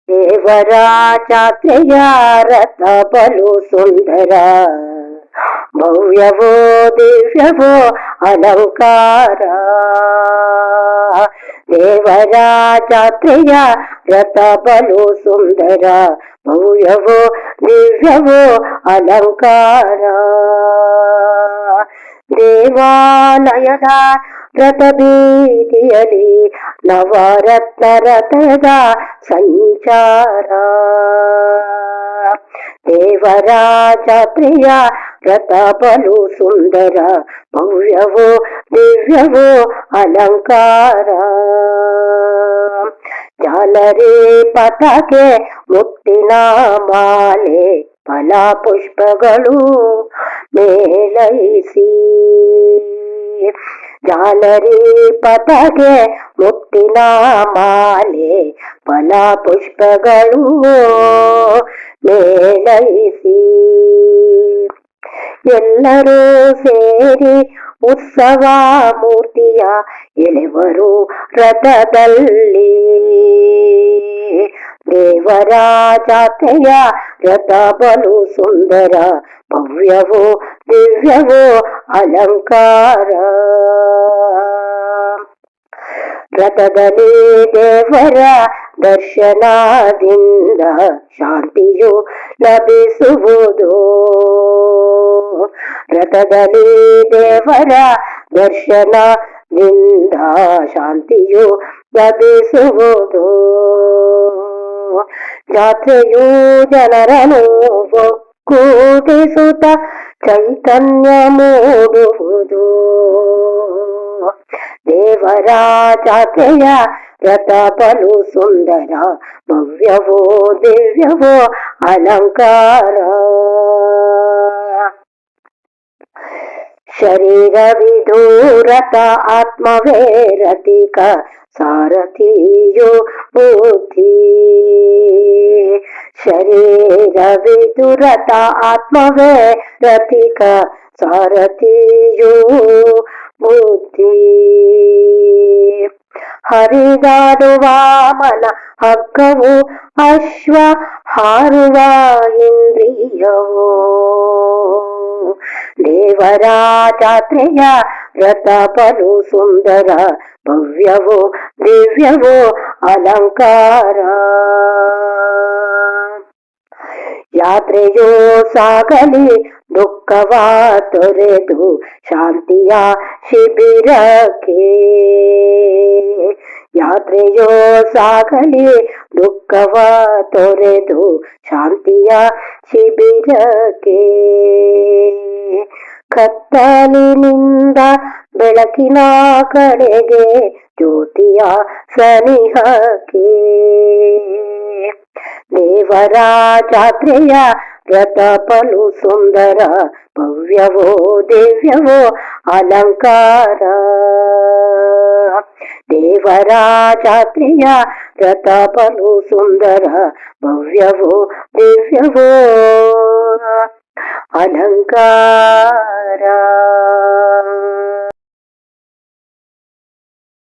ದೇವರ ಜಾತ್ರೆಯ ರಥ ಬಲು ಸುಂದರ, ಭವ್ಯವೋ ದಿವ್ಯವೋ ಅಲಂಕಾರ. ದೇವರ ಜಾತ್ರೆಯ ರಥ ಬಲು ಸುಂದರ, ಭವ್ಯವೋ ದಿವ್ಯವೋ ಅಲಂಕಾರ. ದೇವಾಲಯದ ರಥ ಬೀದಿಯಲ್ಲಿ ನವರತ್ನ ರಥದ ಸಂಚಾರ. ದೇವರ ಜಾತ್ರೆಯ ರಥ ಬಲು ಸುಂದರ, ಭವ್ಯವೋ ದಿವ್ಯವೋ ಅಲಂಕಾರ. ಜಾಲರಿ ಪತಾಕೆ ಮುತ್ತಿನ ಮಾಲೆ, ಫಲ ಪುಷ್ಪಗಳು ಮೇಳೈಸಿ. ಜಾಲರಿ ಪತಾಕೆ ಮುತ್ತಿನ ಮಾಲೆ, ಫಲ ಪುಷ್ಪಗಳು ಮೇಳೈಸಿ. ಎಲ್ಲರೂ ಸೇರಿ ಉತ್ಸವ ಮೂರ್ತಿಯ ಎಳೆವರು ರಥದಲ್ಲಿ. ದೇವರ ಜಾತ್ರೆಯ ರಥ ಬಲು ಸುಂದರ, ಭವ್ಯವೋ ದಿವ್ಯವೋ ಅಲಂಕಾರ. ರಥದಲ್ಲಿ ದೇವರ ದರ್ಶನದಿಂದ ಶಾಂತಿಯು ಲಭಿಸುವುದು. ರಥದಲ್ಲಿ ದೇವರ ದರ್ಶನದಿಂದ ಶಾಂತಿಯು ಲಭಿಸುವುದು. ಜಾತ್ರೆಯು ಜನರನ್ನು ಒಕ್ಕೂಡಿಸುತ್ತ ಚೈತನ್ಯ ಮೂಡುವುದು. ದೇವರ ಜಾತ್ರೆಯ ರಥ ಬಲು ಸುಂದರ, ಭವ್ಯವೋ ದಿವ್ಯವೋ ಅಲಂಕಾರ. ಶರೀರವಿದು ರಥ, ಆತ್ಮವೇ ರಥಿಕ, ಸಾರಥಿಯು ಬುದ್ಧಿ. ಶರೀರವಿದು ರಥ, ಆತ್ಮವೇ ರಥಿಕ, ಸಾರಥಿಯು ಬುದ್ಧಿ. ಹರಿದಾಡುವ ಮನ ಹಗ್ಗವು, ಅಶ್ವ ಹಾರುವ ಇಂದ್ರಿಯವೋ. ದೇವರ ಜಾತ್ರೆಯ ರಥ ಬಲು ಸುಂದರ, ಭವ್ಯವೋ ದಿವ್ಯವೋ ಅಲಂಕಾರ. ಯಾತ್ರೆಯೋ ಸಾಗಲಿ ದುಃಖವ ತೊರೆದು ಶಾಂತಿಯ ಶಿಬಿರಕ್ಕೆ. ಯಾತ್ರೆಯೋ ಸಾಗಲಿ ದುಃಖವ ತೊರೆದು ಶಾಂತಿಯ ಶಿಬಿರಕ್ಕೆ. ಕತ್ತಲಿನಿಂದ ಬೆಳಕಿನ ಕಡೆಗೆ, ಜ್ಯೋತಿಯ ಸನಿಹಕ್ಕೆ. ದೇವರ ಜಾತ್ರೆಯ ರಥ ಬಲು ಸುಂದರ, ಭವ್ಯವೋ ದಿವ್ಯವೋ ಅಲಂಕಾರ. ದೇವರ ಜಾತ್ರೆಯ ರಥ ಬಲು ಸುಂದರ, ಭವ್ಯವೋ ದಿವ್ಯವೋ ಅಲಂಕಾರ.